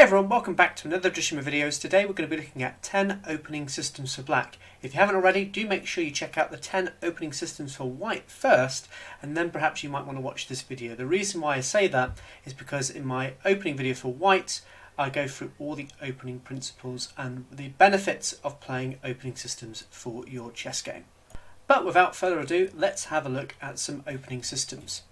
Hey everyone, welcome back to another edition of videos. Today we're going to be looking at 10 opening systems for black. If you haven't already, do make sure you check out the 10 opening systems for white first, and then perhaps you might want to watch this video. The reason why I say that is because in my opening video for white, I go through all the opening principles and the benefits of playing opening systems for your chess game. But without further ado, let's have a look at some opening systems.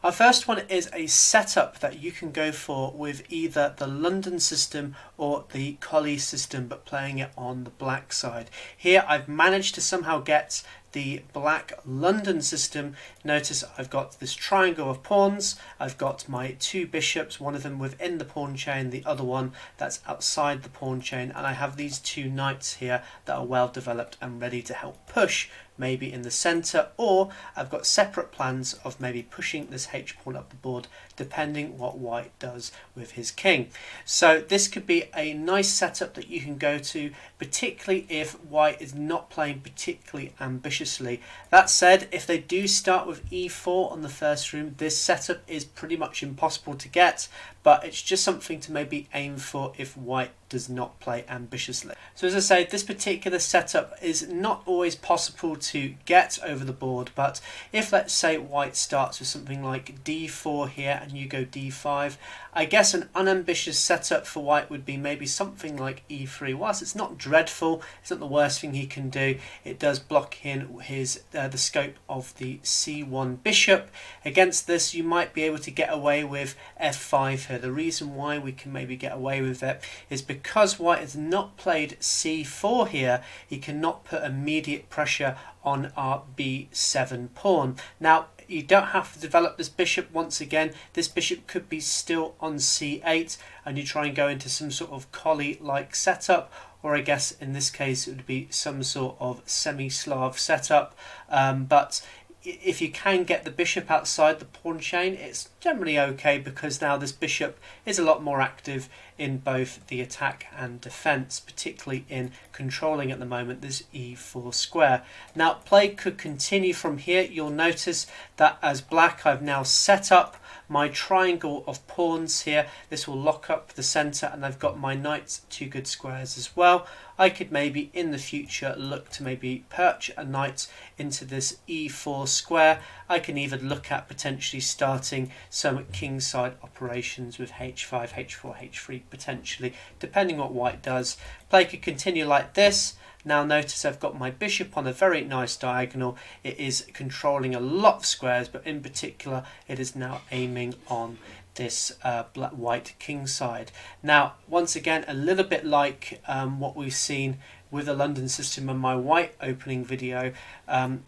Our first one is a setup that you can go for with either the London system or the Colle system, but playing it on the black side. Here I've managed to somehow get the black London system. Notice I've got this triangle of pawns, I've got my two bishops, one of them within the pawn chain, the other one that's outside the pawn chain, and I have these two knights here that are well developed and ready to help push, maybe in the centre, or I've got separate plans of maybe pushing this H pawn up the board depending what white does with his king. So this could be a nice setup that you can go to, particularly if white is not playing particularly ambitiously. That said, if they do start with e4 on the first room, this setup is pretty much impossible to get, but it's just something to maybe aim for if white does not play ambitiously. So as I say, this particular setup is not always possible to get over the board, but if let's say white starts with something like d4 here and you go d5, I guess an unambitious setup for white would be maybe something like e3. Whilst it's not dreadful, it's not the worst thing he can do, it does block in his the scope of the c1 bishop. Against this you might be able to get away with f5 here. The reason why we can maybe get away with it is because white has not played c4 here, he cannot put immediate pressure on our b7 pawn. Now you don't have to develop this bishop. Once again, this bishop could be still on c8 and you try and go into some sort of Colle-like setup, or I guess in this case it would be some sort of semi-Slav setup, but if you can get the bishop outside the pawn chain, it's generally okay, because now this bishop is a lot more active in both the attack and defense, particularly in controlling at the moment this e4 square. Now play could continue from here. You'll notice that as black I've now set up my triangle of pawns here. This will lock up the center, and I've got my knights two good squares as well. I could maybe in the future look to maybe perch a knight into this e4 square. I can even look at potentially starting some kingside operations with h5, h4, h3 potentially, depending what white does. Play could continue like this. Now notice I've got my bishop on a very nice diagonal. It is controlling a lot of squares, but in particular it is now aiming on this black white king side. Now once again, a little bit like what we've seen with the London system in my white opening video,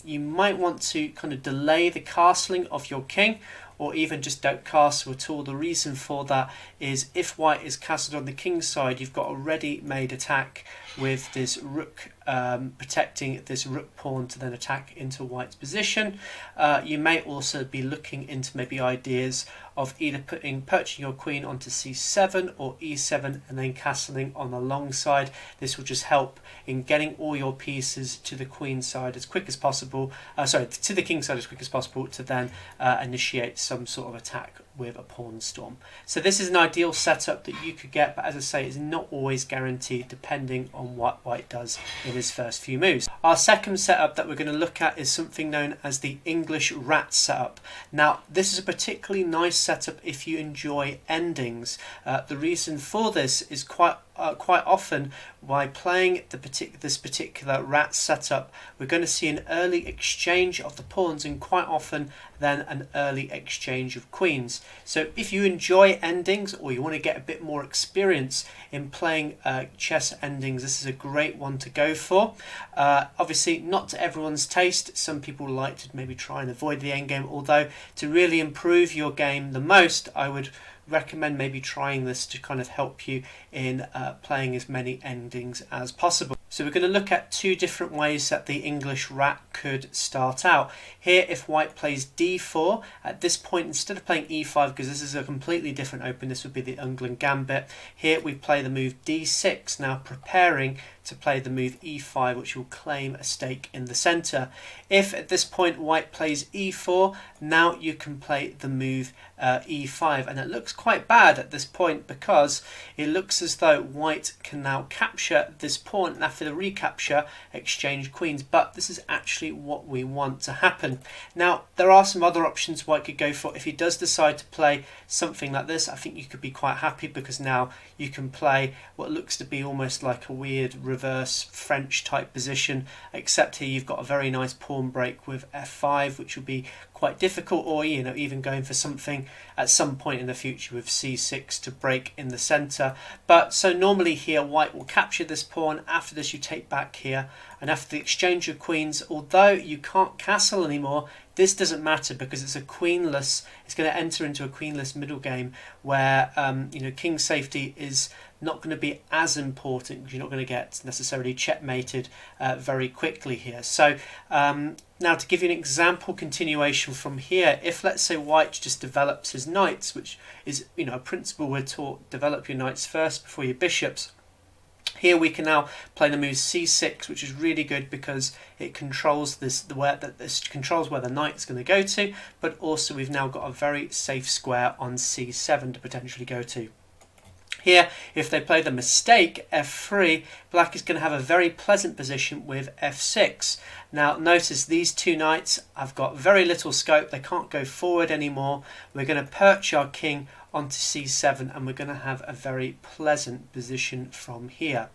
you might want to kind of delay the castling of your king, or even just don't castle at all. The reason for that is if white is castled on the king side, you've got a ready-made attack with this rook protecting this rook pawn to then attack into white's position. You may also be looking into maybe ideas of either perching your queen onto c7 or e7 and then castling on the long side. This will just help in getting all your pieces to the queen side as quick as possible, to the king side as quick as possible, to then initiate some sort of attack with a pawn storm. So this is an ideal setup that you could get, but as I say, it's not always guaranteed depending on what white does in his first few moves. Our second setup that we're going to look at is something known as the English rat setup. Now this is a particularly nice setup if you enjoy endings. The reason for this is quite often by playing this particular rat setup, we're going to see an early exchange of the pawns and quite often then an early exchange of queens. So if you enjoy endings, or you want to get a bit more experience in playing chess endings, this is a great one to go for. Obviously not to everyone's taste. Some people like to maybe try and avoid the endgame, although to really improve your game the most, I would recommend maybe trying this to kind of help you in playing as many endings as possible. So we're going to look at two different ways that the English rat could start out. Here, if white plays d4, at this point, instead of playing e5, because this is a completely different open, this would be the England gambit, here we play the move d6, now preparing to play the move e5, which will claim a stake in the center. If at this point white plays e4, now you can play the move e5, and it looks quite bad at this point because it looks as though white can now capture this pawn, and after the recapture exchange queens, but this is actually what we want to happen. Now there are some other options white could go for. If he does decide to play something like this, I think you could be quite happy, because now you can play what looks to be almost like a weird reverse French type position, except here you've got a very nice pawn break with f5, which will be quite difficult, or even going for something at some point in the future with c6 to break in the center. But so normally here white will capture this pawn. After this you take back here, and after the exchange of queens, although you can't castle anymore, this doesn't matter because it's a queenless, it's going to enter into a queenless middle game where king safety is not going to be as important. You're not going to get necessarily checkmated very quickly here. So now to give you an example continuation from here, if let's say white just develops his knights, which is a principle we're taught, develop your knights first before your bishops. Here we can now play the move c6, which is really good because it controls this controls where the knight's going to go to, but also we've now got a very safe square on c7 to potentially go to. Here, if they play the mistake f3, black is going to have a very pleasant position with f6. Now notice these two knights have got very little scope, they can't go forward anymore. We're going to perch our king onto c7 and we're going to have a very pleasant position from here.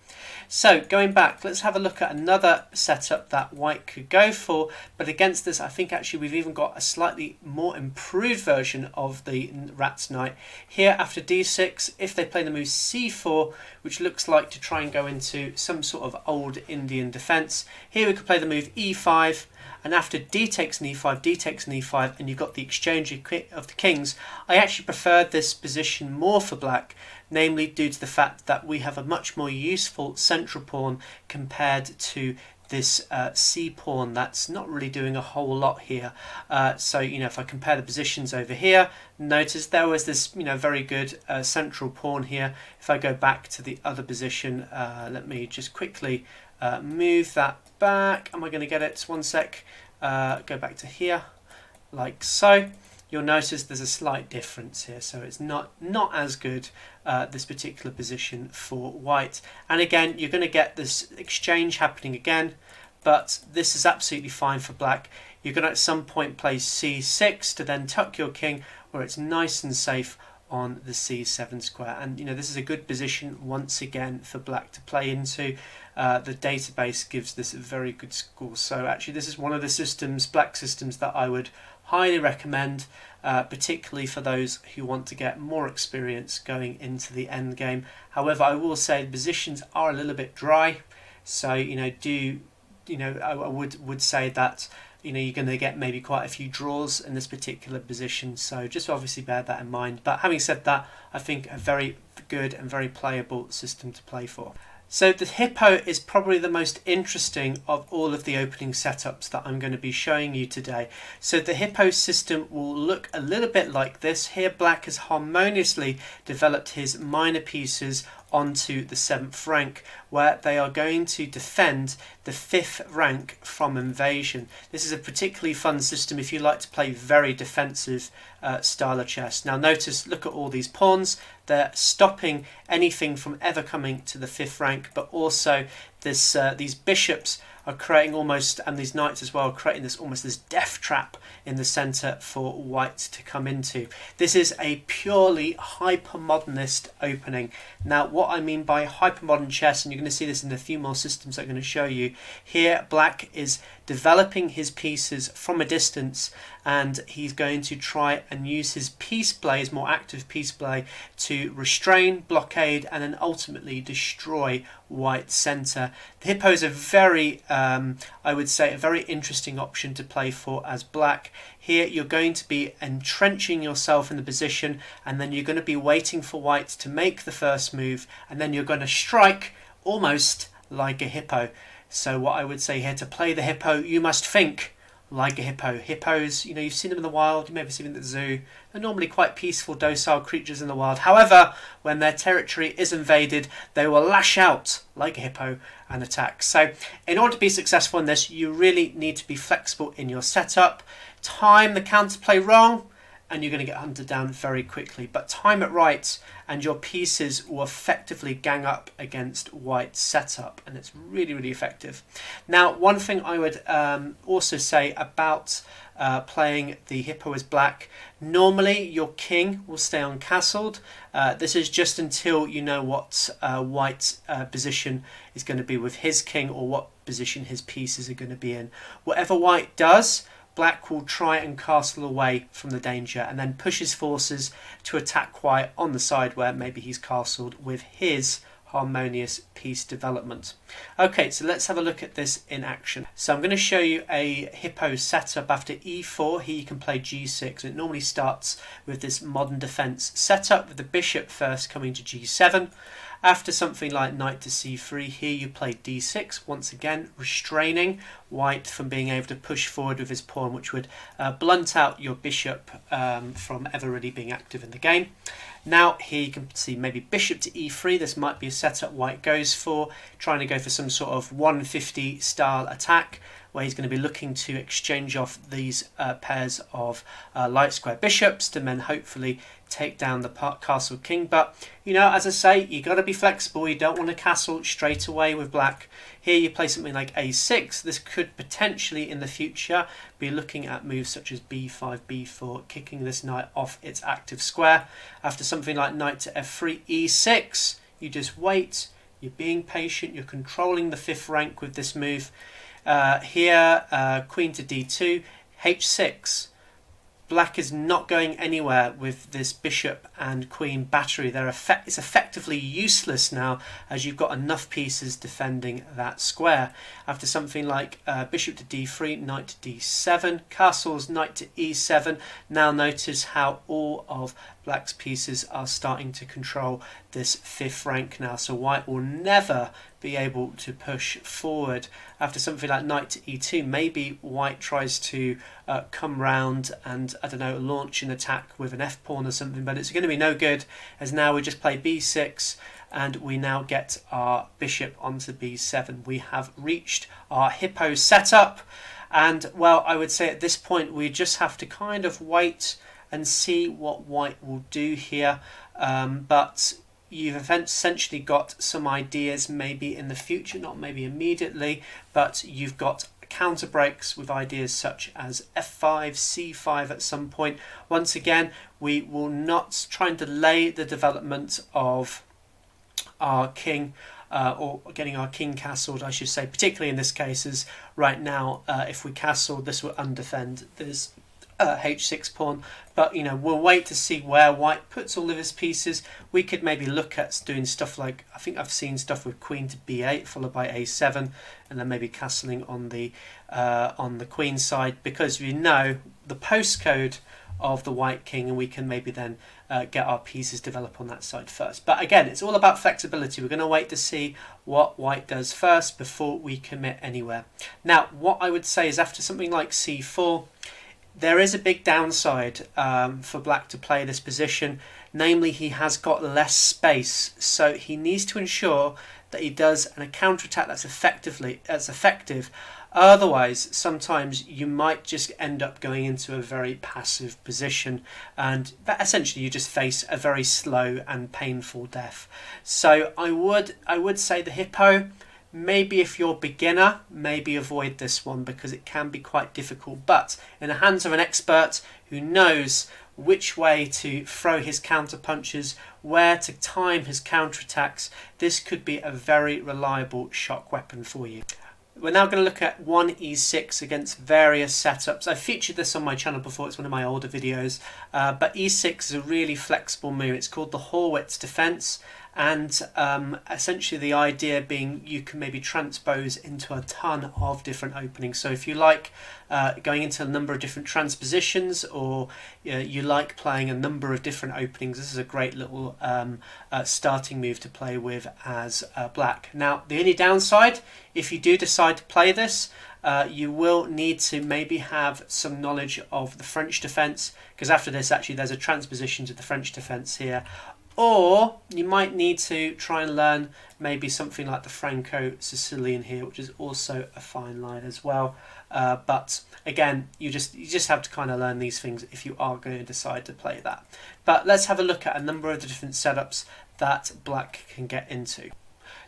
So going back, let's have a look at another setup that white could go for, but against this I think actually we've even got a slightly more improved version of the rat's knight. Here after d6, if they play the move c4, which looks like to try and go into some sort of old Indian defense, here we could play the move e5, and after d takes an e5, d takes an e5, and you've got the exchange of the kings. I actually prefer this position more for black, namely due to the fact that we have a much more useful central pawn compared to this c pawn that's not really doing a whole lot here. So if I compare the positions over here, notice there was this very good central pawn here. If I go back to the other position, let me just quickly move that back. Am I going to get it? One sec. Go back to here, like so. You'll notice there's a slight difference here, so it's not as good, this particular position for white. And again, you're going to get this exchange happening again, but this is absolutely fine for black. You're going to at some point play c6 to then tuck your king where it's nice and safe on the c7 square, and this is a good position once again for black to play into. The database gives this a very good score, so actually this is one of the black systems that I would highly recommend, particularly for those who want to get more experience going into the end game. However, I will say the positions are a little bit dry, so I would say that you're going to get maybe quite a few draws in this particular position, so just obviously bear that in mind. But having said that, I think a very good and very playable system to play for. So the Hippo is probably the most interesting of all of the opening setups that I'm going to be showing you today. So the Hippo system will look a little bit like this. Here black has harmoniously developed his minor pieces onto the 7th rank, where they are going to defend the 5th rank from invasion. This is a particularly fun system if you like to play very defensive style of chess. Now notice, look at all these pawns. They're stopping anything from ever coming to the 5th rank, but also these bishops are creating almost, and these knights as well, creating this death trap in the center for white to come into. This is a purely hypermodernist opening. Now what I mean by hypermodern chess, and you're going to see this in a few more systems I'm going to show you, here black is developing his pieces from a distance, and he's going to try and use his piece play, his more active piece play, to restrain, blockade, and then ultimately destroy white's center. The Hippo is a very, I would say, a very interesting option to play for as black. Here you're going to be entrenching yourself in the position, and then you're going to be waiting for white to make the first move, and then you're going to strike almost like a hippo. So what I would say here, to play the Hippo, you must think like a hippo. Hippos, you know, you've seen them in the wild, you may have seen them at the zoo. They're normally quite peaceful, docile creatures in the wild. However, when their territory is invaded, they will lash out like a hippo and attack. So in order to be successful in this, you really need to be flexible in your setup. Time the counterplay wrong, and you're going to get hunted down very quickly. But time it right, and your pieces will effectively gang up against white's setup, and it's really, really effective. Now, one thing I would also say about playing the hippo as black, normally your king will stay uncastled. This is just until you know what white's position is going to be with his king, or what position his pieces are going to be in. Whatever white does, black will try and castle away from the danger, and then push his forces to attack white on the side where maybe he's castled with his harmonious piece development. Okay, so let's have a look at this in action. So I'm going to show you a hippo setup after e4. Here you can play g6. It normally starts with this modern defense setup with the bishop first coming to g7. After something like knight to c3, here you play d6, once again restraining white from being able to push forward with his pawn, which would blunt out your bishop from ever really being active in the game. Now here you can see maybe bishop to e3. This might be a setup white goes for, trying to go for some sort of 150 style attack, where he's going to be looking to exchange off these pairs of light square bishops to then hopefully take down the castle king. But, you know, as I say, you got to be flexible. You don't want to castle straight away with black. Here you play something like a6. This could potentially in the future be looking at moves such as b5, b4, kicking this knight off its active square. After something like knight to f3, e6, you just wait. You're being patient. You're controlling the fifth rank with this move. Here, queen to d2, h6. Black is not going anywhere with this bishop and queen battery. It's effectively useless now, as you've got enough pieces defending that square. After something like bishop to d3, knight to d7, castles, knight to e7. Now notice how all of black's pieces are starting to control this fifth rank now. So white will never be able to push forward. After something like knight to e2, maybe white tries to come round and, I don't know, launch an attack with an f-pawn or something, but it's going to be no good, as now we just play b6 and we now get our bishop onto b7. We have reached our hippo setup, and, well, I would say at this point we just have to kind of wait and see what white will do here, but you've essentially got some ideas maybe in the future, not maybe immediately, but you've got counter breaks with ideas such as f5, c5 at some point. Once again, we will not try and delay the development of our king, or getting our king castled, I should say, particularly in this case, as right now, if we castle, this will undefend this h6 pawn. But, you know, we'll wait to see where white puts all of his pieces. We could maybe look at doing stuff like, I think I've seen stuff with queen to b8 followed by a7, and then maybe castling on the queen side, because we know the postcode of the white king, and we can maybe then get our pieces develop on that side first. But again, it's all about flexibility. We're going to wait to see what white does first before we commit anywhere. Now, what I would say is after something like c4, there is a big downside for black to play this position, namely he has got less space, so he needs to ensure that he does a counterattack that's effective. Otherwise, sometimes you might just end up going into a very passive position, and essentially you just face a very slow and painful death. So I would say the hippo, maybe if you're a beginner, maybe avoid this one, because it can be quite difficult. But in the hands of an expert who knows which way to throw his counter punches, where to time his counterattacks, this could be a very reliable shock weapon for you. We're now going to look at 1e6 against various setups. I've featured this on my channel before, it's one of my older videos, but e6 is a really flexible move. It's called the Lichess Defense, and essentially the idea being you can maybe transpose into a ton of different openings. So if you like going into a number of different transpositions, or you like playing a number of different openings, this is a great little starting move to play with as black. Now the only downside, if you do decide to play this, you will need to maybe have some knowledge of the French defense, because after this actually there's a transposition to the French defense here. Or you might need to try and learn maybe something like the Franco-Sicilian here, which is also a fine line as well. But again, you just have to kind of learn these things if you are going to decide to play that. But let's have a look at a number of the different setups that black can get into.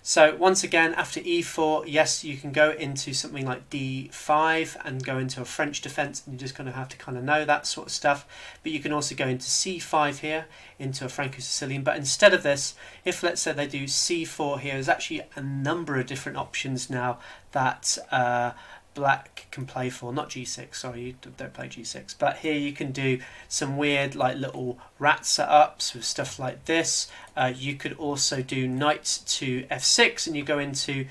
So once again, after e4, yes, you can go into something like d5 and go into a French defense, and you're just going to have to kind of know that sort of stuff. But you can also go into c5 here, into a Franco-Sicilian. But instead of this, if let's say they do c4 here, there's actually a number of different options now that black can play for. Not g6, sorry, you don't play g6, but here you can do some weird like little rat setups with stuff like this. You could also do knight to f6 and you go into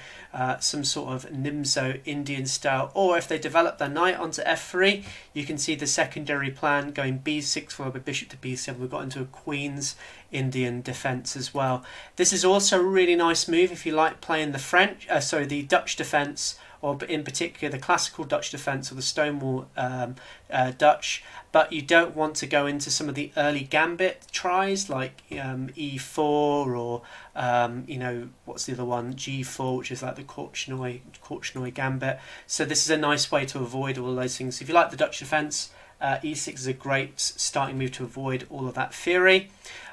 some sort of Nimzo Indian style, or if they develop their knight onto f3, you can see the secondary plan going b6 followed by bishop to b7. We've got into a Queen's Indian defense as well. This is also a really nice move if you like playing the the Dutch defense, or in particular the classical Dutch defence or the Stonewall Dutch, but you don't want to go into some of the early gambit tries like e4 or what's the other one, g4, which is like the Korchnoi gambit. So this is a nice way to avoid all of those things. If you like the Dutch defence, e6 is a great starting move to avoid all of that theory.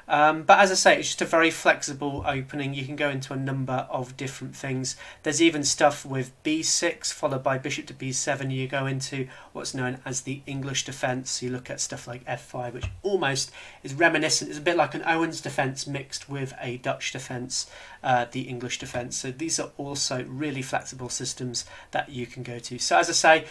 But as I say, it's just a very flexible opening. You can go into a number of different things. There's even stuff with b6 followed by bishop to b7. You go into what's known as the English defence. So you look at stuff like f5, which almost is reminiscent. It's a bit like an Owen's defence mixed with a Dutch defence, the English defence. So these are also really flexible systems that you can go to. So as I say,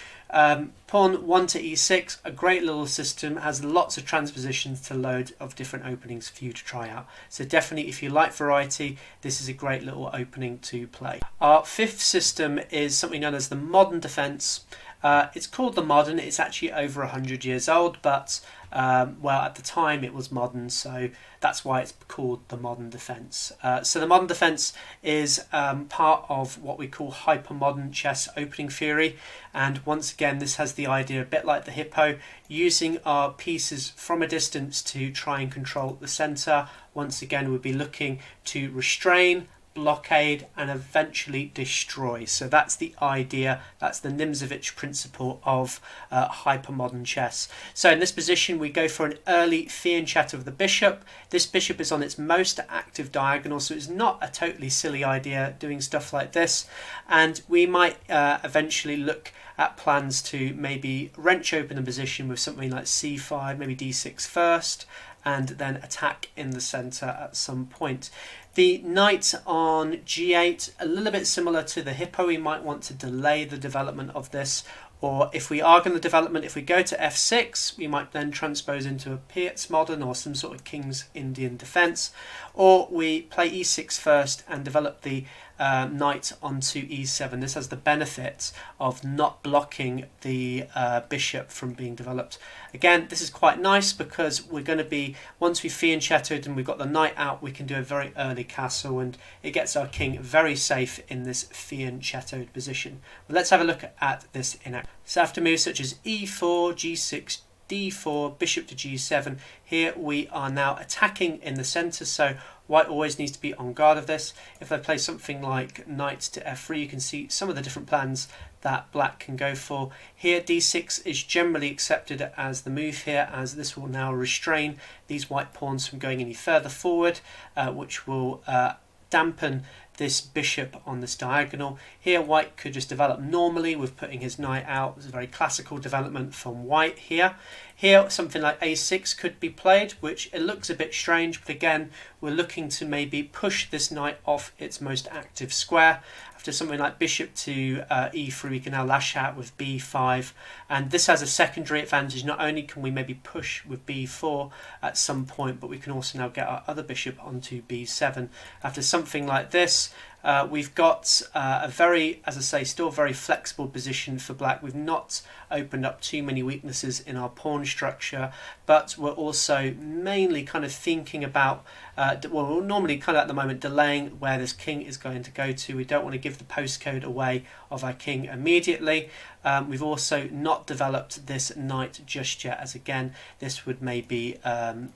pawn 1 to e6, a great little system, has lots of transpositions to loads of different openings for you to try out. So definitely, if you like variety, this is a great little opening to play. Our fifth system is something known as the modern defense. It's called the modern. It's actually over 100 years old, but well, at the time it was modern, so that's why it's called the modern defense. So the modern defense is part of what we call hypermodern chess opening theory, and once again this has the idea, a bit like the Hippo, using our pieces from a distance to try and control the center. Once again, we'll be looking to restrain, blockade, and eventually destroy. So that's the idea, that's the Nimzowitsch principle of hypermodern chess. So in this position we go for an early fianchetto of the bishop. This bishop is on its most active diagonal, so it's not a totally silly idea doing stuff like this, and we might eventually look at plans to maybe wrench open the position with something like c5, maybe d6 first, and then attack in the center at some point. The knight on g8, a little bit similar to the Hippo, we might want to delay the development of this, or if we are going to development, if we go to f6, we might then transpose into a Piet's modern or some sort of King's Indian defense, or we play e6 first and develop the knight onto e7. This has the benefit of not blocking the bishop from being developed. Again, this is quite nice because we're going to be, once we've fianchettoed and we've got the knight out, we can do a very early castle, and it gets our king very safe in this fianchettoed position. But let's have a look at this in action. So after moves such as e4, g6, d4, bishop to g7, here we are now attacking in the center, so white always needs to be on guard of this. If I play something like knight to f3, you can see some of the different plans that black can go for. Here d6 is generally accepted as the move here, as this will now restrain these white pawns from going any further forward, which will dampen this bishop on this diagonal. Here white could just develop normally with putting his knight out. It's a very classical development from white here. Here something like a6 could be played, which it looks a bit strange, but again we're looking to maybe push this knight off its most active square. After something like bishop to e3, we can now lash out with b5, and this has a secondary advantage. Not only can we maybe push with b4 at some point, but we can also now get our other bishop onto b7. After something like this, we've got a very, as I say, still very flexible position for black. We've not opened up too many weaknesses in our pawn structure, but we're also mainly kind of thinking about, well, we're normally kind of at the moment delaying where this king is going to go to. We don't want to give the postcode away of our king immediately. We've also not developed this knight just yet, as again, this would maybe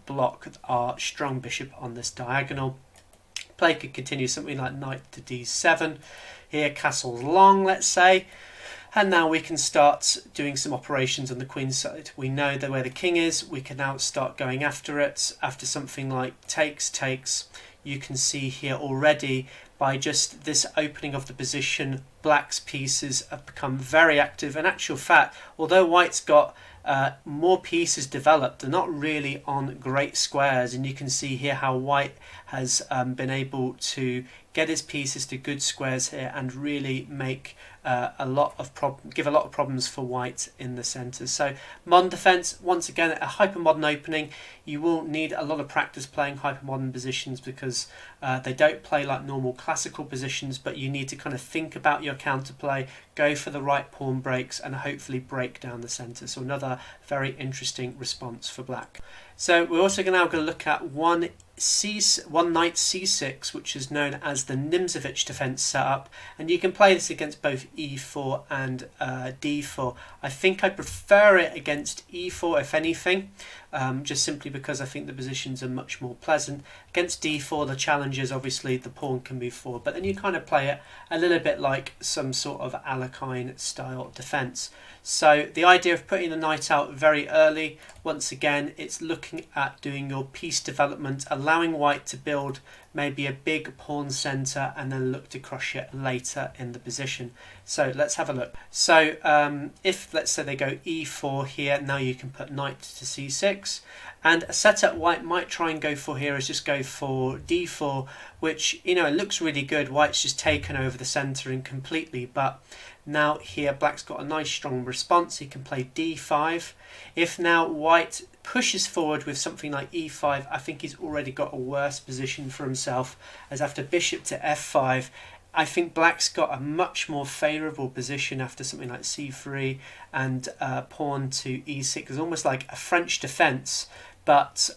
block our strong bishop on this diagonal. Play could continue something like knight to d7. Here castle's long, let's say. And now we can start doing some operations on the queen side. We know that where the king is, we can now start going after it. After something like takes, you can see here already by just this opening of the position, black's pieces have become very active. In actual fact, although white's got more pieces developed, they're not really on great squares, and you can see here how white has been able to get his pieces to good squares here and really make give a lot of problems for white in the centre. So modern defence, once again, a hypermodern opening. You will need a lot of practice playing hypermodern positions because they don't play like normal classical positions, but you need to kind of think about your counterplay, go for the right pawn breaks, and hopefully break down the centre. So another very interesting response for black. So we're also now going to look at one knight c6, which is known as the Nimzowitsch Defense setup, and you can play this against both e4 and d4. I think I prefer it against e4 if anything, just simply because I think the positions are much more pleasant. Against d4 the challenge is obviously the pawn can move forward, but then you kind of play it a little bit like some sort of Alekhine style defense. So the idea of putting the knight out very early, once again, it's looking at doing your piece development, allowing white to build maybe a big pawn center and then look to crush it later in the position. So let's have a look. So if let's say they go e4 here, now you can put knight to c6, and a setup white might try and go for here is just go for d4, which, you know, it looks really good. White's just taken over the centering completely, but now here black's got a nice strong response. He can play d5. If now white pushes forward with something like e5, I think he's already got a worse position for himself, as after bishop to f5, I think black's got a much more favourable position after something like c3 and pawn to e6. It's almost like a French defence, but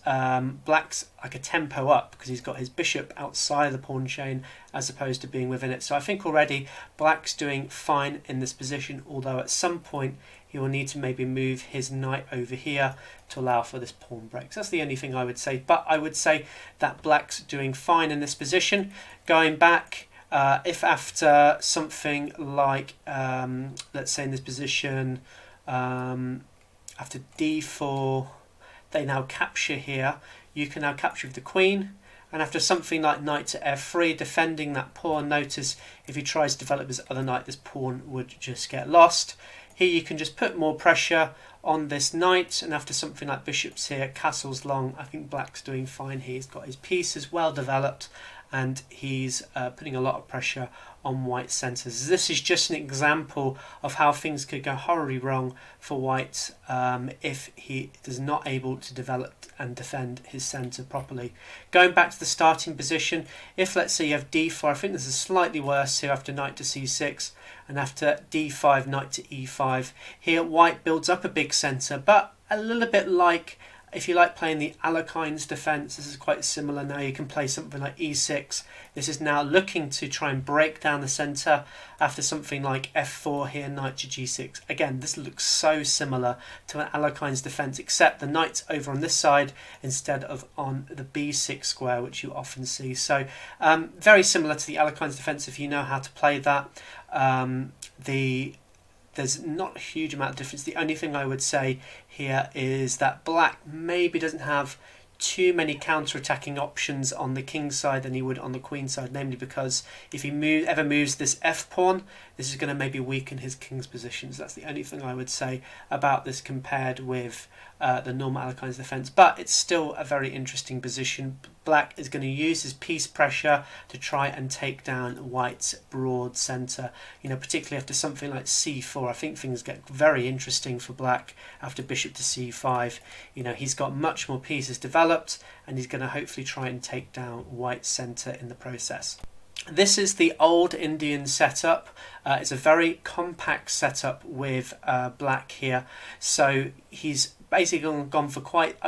black's like a tempo up because he's got his bishop outside the pawn chain as opposed to being within it. So I think already black's doing fine in this position, although at some point he will need to maybe move his knight over here to allow for this pawn break. So that's the only thing I would say, but I would say that black's doing fine in this position. Going back, if after something like, let's say in this position, after d4, they now capture here, you can now capture with the queen, and after something like knight to f3, defending that pawn, notice if he tries to develop his other knight, this pawn would just get lost. Here you can just put more pressure on this knight, and after something like bishops here, castle's long, I think black's doing fine. He's got his pieces well developed, and he's putting a lot of pressure on white's centres. This is just an example of how things could go horribly wrong for white if he is not able to develop and defend his centre properly. Going back to the starting position, if let's say you have d4, I think this is slightly worse here after knight to c6, and after d5, knight to e5. Here white builds up a big centre, but a little bit like, if you like playing the Alekhine defense, this is quite similar. Now you can play something like e6. This is now looking to try and break down the centre after something like f4 here, knight to g6. Again, this looks so similar to an Alekhine defense, except the knight's over on this side instead of on the b6 square, which you often see. So very similar to the Alekhine defense if you know how to play that. There's not a huge amount of difference. The only thing I would say here is that black maybe doesn't have too many counter-attacking options on the king side than he would on the queen side, namely because if he ever moves this f-pawn, this is going to maybe weaken his king's positions. That's the only thing I would say about this compared with the normal Mikenas defense, but it's still a very interesting position. Black is going to use his piece pressure to try and take down white's broad centre, particularly after something like c4. I think things get very interesting for black after bishop to c5. He's got much more pieces developed, and he's going to hopefully try and take down white's centre in the process. This is the old Indian setup. It's a very compact setup with black here. So he's basically gone for quite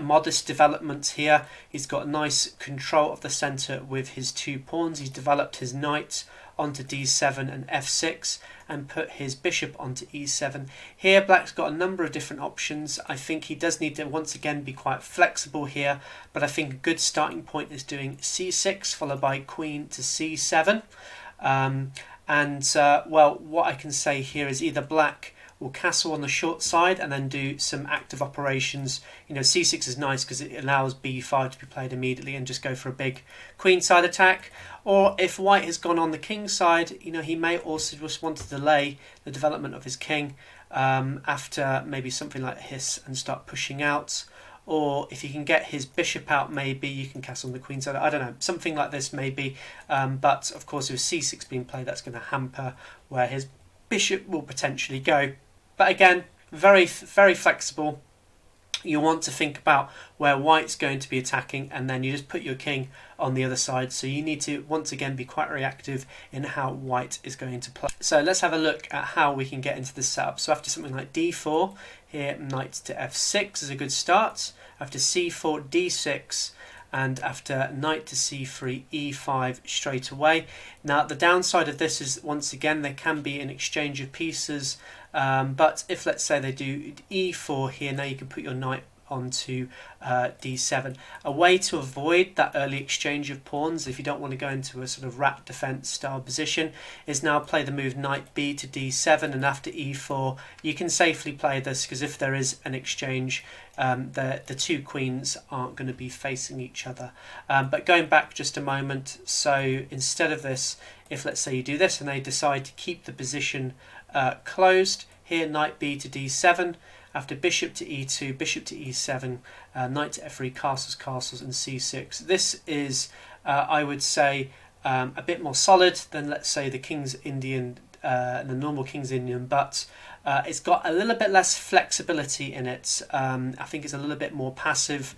modest developments here. He's got nice control of the centre with his 2 pawns. He's developed his knight onto d7 and f6 and put his bishop onto e7. Here black's got a number of different options. I think he does need to once again be quite flexible here, but I think a good starting point is doing c6 followed by queen to c7. Well, what I can say here is either black will castle on the short side and then do some active operations. c6 is nice because it allows b5 to be played immediately and just go for a big queenside attack. Or if white has gone on the king side, he may also just want to delay the development of his king after maybe something like this and start pushing out. Or if he can get his bishop out, maybe you can castle on the queen side. I don't know, something like this maybe. But of course, with c6 being played, that's going to hamper where his bishop will potentially go. But again, very, very flexible. You want to think about where white's going to be attacking, and then you just put your king on the other side. So you need to once again be quite reactive in how white is going to play. So let's have a look at how we can get into this setup. So after something like d4, here knight to f6 is a good start. After c4, d6, and after knight to c3, e5 straight away. Now the downside of this is once again there can be an exchange of pieces, but if let's say they do e4 here, now you can put your knight onto d7. A way to avoid that early exchange of pawns, if you don't want to go into a sort of rat defense style position, is now play the move knight b to d7, and after e4 you can safely play this, because if there is an exchange, the 2 queens aren't going to be facing each other. But going back just a moment, so instead of this, if let's say you do this and they decide to keep the position closed, here knight b to d7, after bishop to e2, bishop to e7, knight to f3, castles, and c6. This is, I would say, a bit more solid than, let's say, the King's Indian, the normal King's Indian, but it's got a little bit less flexibility in it. I think it's a little bit more passive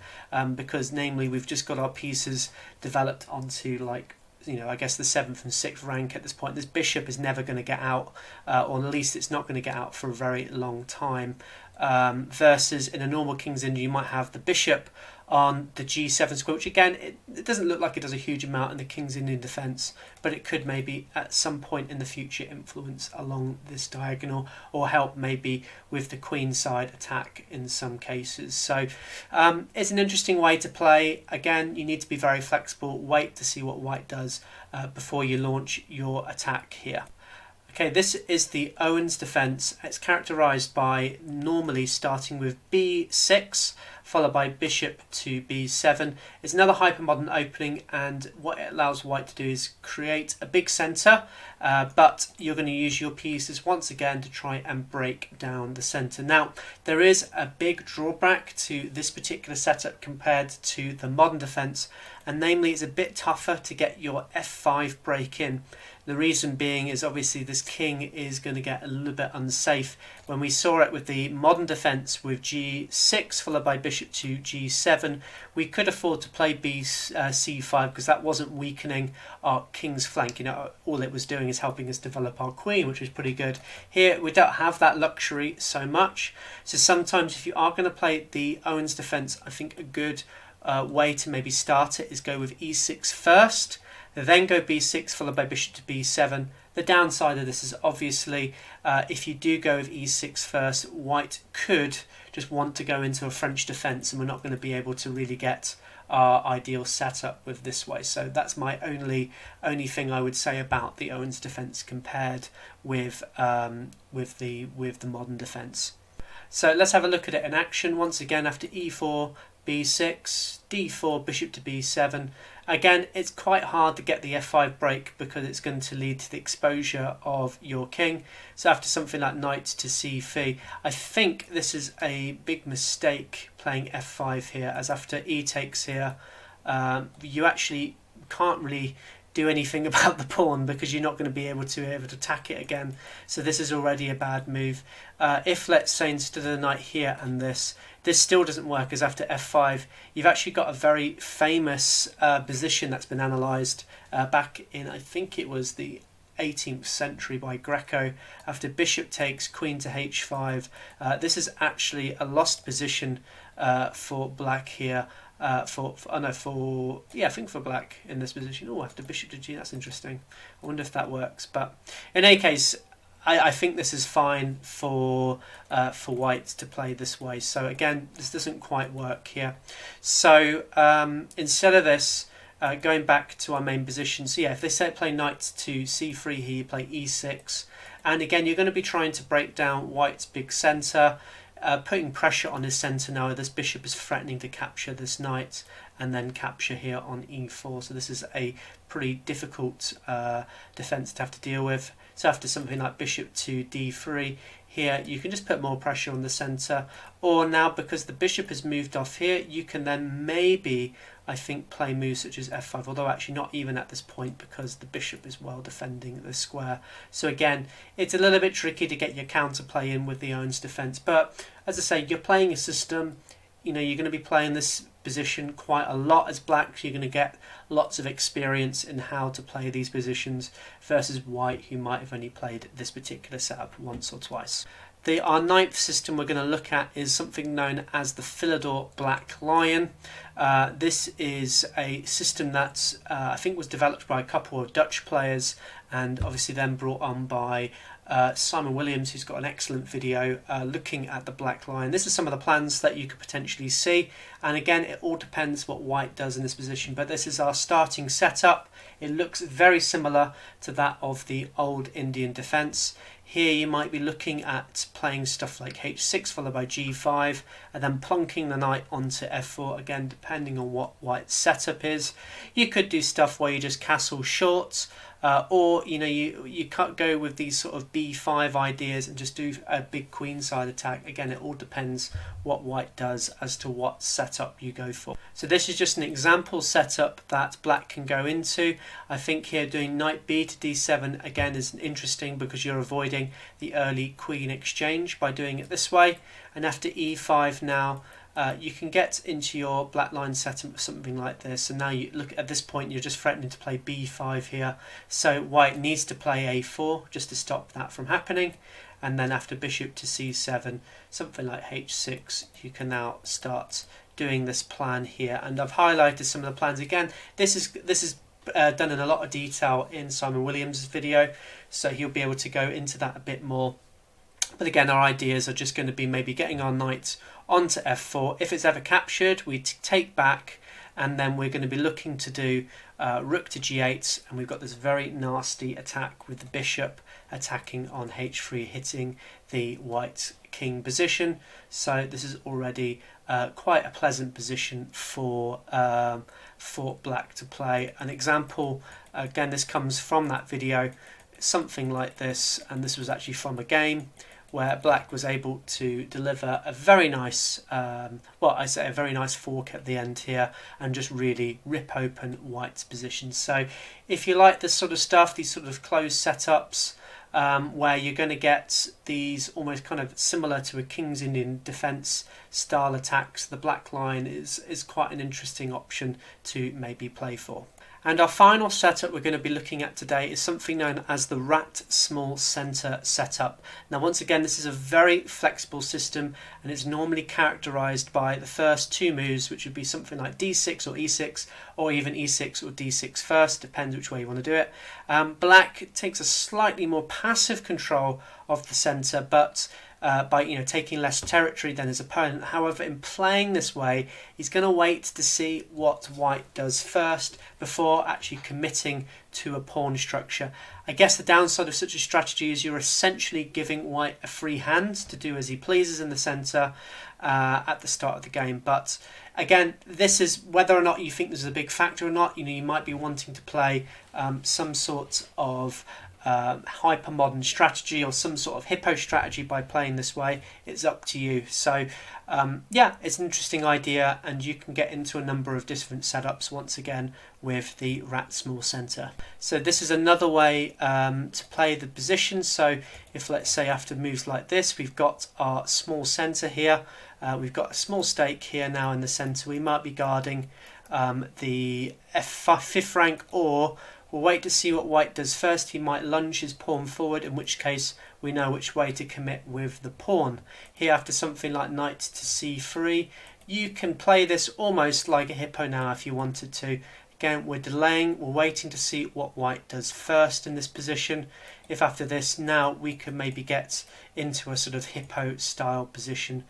because, namely, we've just got our pieces developed onto, like, I guess the 7th and 6th rank at this point. This bishop is never going to get out, or at least it's not going to get out for a very long time. Versus in a normal King's Indian, you might have the bishop on the g7 square, which again, it doesn't look like it does a huge amount in the King's Indian defence, but it could maybe at some point in the future influence along this diagonal, or help maybe with the queen side attack in some cases. So it's an interesting way to play. Again, you need to be very flexible, wait to see what white does before you launch your attack here. Okay, this is the Owen's defense. It's characterized by normally starting with b6 followed by bishop to b7. It's another hypermodern opening, and what it allows white to do is create a big center, but you're going to use your pieces once again to try and break down the center. Now, there is a big drawback to this particular setup compared to the modern defense, and namely it's a bit tougher to get your f5 break in. The reason being is obviously this king is going to get a little bit unsafe. When we saw it with the modern defense with g6 followed by bishop to g7, we could afford to play c5 because that wasn't weakening our king's flank. All it was doing is helping us develop our queen, which was pretty good. Here we don't have that luxury so much. So sometimes if you are going to play the Owen's defense, I think a good way to maybe start it is go with e6 first, then go b6 followed by bishop to b7. The downside of this is obviously if you do go with e6 first, white could just want to go into a French defense, and we're not going to be able to really get our ideal setup with this way. So that's my only thing I would say about the Owen's defense compared with the modern defense. So let's have a look at it in action. Once again, after e4, b6, d4, bishop to b7. Again, it's quite hard to get the f5 break because it's going to lead to the exposure of your king. So after something like knight to c3, I think this is a big mistake playing f5 here, as after e takes here, you actually can't really do anything about the pawn because you're not going to be able to attack it again. So this is already a bad move. If, let's say, instead of the knight here and this still doesn't work, as after f5 you've actually got a very famous position that's been analysed back in, I think it was the 18th century by Greco. After bishop takes, queen to h5, this is actually a lost position for black here. I think for black in this position. Oh, after bishop to g, that's interesting. I wonder if that works. But in any case, I think this is fine for white to play this way. So again, this doesn't quite work here. So instead of this, going back to our main position, so yeah, if they say play knight to c3 here, you play e6, and again you're going to be trying to break down white's big centre. Putting pressure on his centre now. This bishop is threatening to capture this knight and then capture here on e4. So this is a pretty difficult defence to have to deal with. So after something like bishop to d3 here, you can just put more pressure on the centre. Or now, because the bishop has moved off here, you can then maybe, I think, play moves such as f5, although actually not even at this point because the bishop is well defending the square. So again, it's a little bit tricky to get your counterplay in with the Owen's defence. But as I say, you're playing a system, you're going to be playing this position quite a lot as black, so you're going to get lots of experience in how to play these positions versus white, who might have only played this particular setup once or twice. Our ninth system we're going to look at is something known as the Philidor Black Lion. This is a system that I think was developed by a couple of Dutch players and obviously then brought on by Simon Williams, who's got an excellent video looking at the Black Lion. This is some of the plans that you could potentially see, and again it all depends what white does in this position, but this is our starting setup. It looks very similar to that of the old Indian defence. Here you might be looking at playing stuff like h6 followed by g5 and then plonking the knight onto f4, again depending on what white's setup is. You could do stuff where you just castle short, or you can't go with these sort of b5 ideas and just do a big queenside attack. Again, it all depends what white does as to what setup you go for. So this is just an example setup that black can go into. I think here doing knight b to d7 again is interesting because you're avoiding the early queen exchange by doing it this way. And after e5 now, you can get into your black line setup with something like this, and now you look at this point you're just threatening to play b5 here, so white needs to play a4 just to stop that from happening. And then after bishop to c7, something like h6, you can now start doing this plan here, and I've highlighted some of the plans. Again, this is done in a lot of detail in Simon Williams' video, so he'll be able to go into that a bit more. But again, our ideas are just going to be maybe getting our knight onto f4. If it's ever captured, we take back, and then we're going to be looking to do rook to g8, and we've got this very nasty attack with the bishop attacking on h3, hitting the white king position. So this is already quite a pleasant position for black to play. An example, again, this comes from that video, something like this, and this was actually from a game where black was able to deliver a very nice, a very nice fork at the end here and just really rip open white's position. So if you like this sort of stuff, these sort of closed setups, where you're going to get these almost kind of similar to a King's Indian defence style attacks, the Black Line is quite an interesting option to maybe play for. And our final setup we're going to be looking at today is something known as the rat small centre setup. Now once again, this is a very flexible system, and it's normally characterised by the first two moves, which would be something like d6 or e6, or even e6 or d6 first, depends which way you want to do it. Black takes a slightly more passive control of the centre, but by taking less territory than his opponent. However, in playing this way, he's going to wait to see what white does first before actually committing to a pawn structure. I guess the downside of such a strategy is you're essentially giving white a free hand to do as he pleases in the centre, at the start of the game. But again, this is whether or not you think this is a big factor or not. You might be wanting to play some sort of hyper-modern strategy or some sort of hippo strategy by playing this way. It's up to you. So yeah, it's an interesting idea, and you can get into a number of different setups once again with the rat small center. So this is another way to play the position. So if, let's say, after moves like this, we've got our small center here, we've got a small stake here now in the center. We might be guarding the fifth rank, or we'll wait to see what white does first. He might lunge his pawn forward, in which case we know which way to commit with the pawn. Here, after something like knight to c3, you can play this almost like a hippo now if you wanted to. Again, we're delaying, we're waiting to see what white does first in this position. If after this, now we can maybe get into a sort of hippo style position.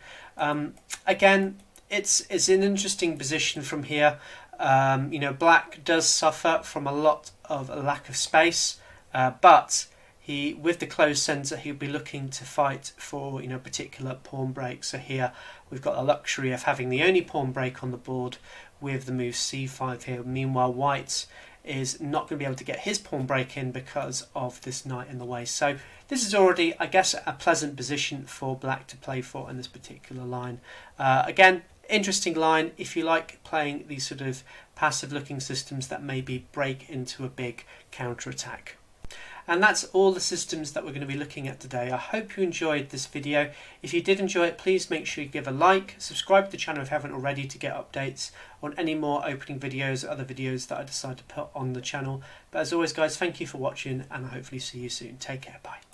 Again, it's an interesting position from here. Black does suffer from a lot of a lack of space, but with the closed centre, he'll be looking to fight for particular pawn break. So here we've got the luxury of having the only pawn break on the board with the move c5 here. Meanwhile, white is not going to be able to get his pawn break in because of this knight in the way. So this is already, I guess, a pleasant position for black to play for in this particular line. Again, interesting line if you like playing these sort of passive looking systems that maybe break into a big counter attack. And that's all the systems that we're going to be looking at today. I hope you enjoyed this video. If you did enjoy it, please make sure you give a like, subscribe to the channel if you haven't already to get updates on any more opening videos or other videos that I decide to put on the channel. But as always guys, thank you for watching, and I'll hopefully see you soon. Take care, bye.